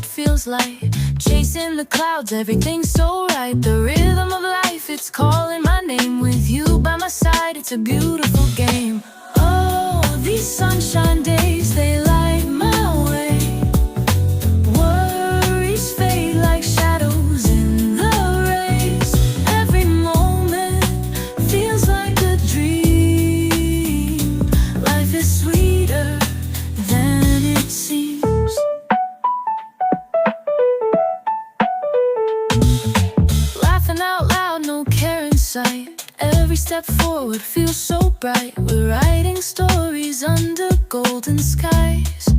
feels like chasing the clouds, everything's so right. The rhythm of life, it's calling my name. With you by my side, it's a beautiful game. Oh, these sunshine days, they light my way. Worries fade like shadows in the rays. Every moment feels like a dream. Life is sweeter than it seems. Laughing out loud, no care in sight. Every step forward feels so bright. We're writing stories under golden skies.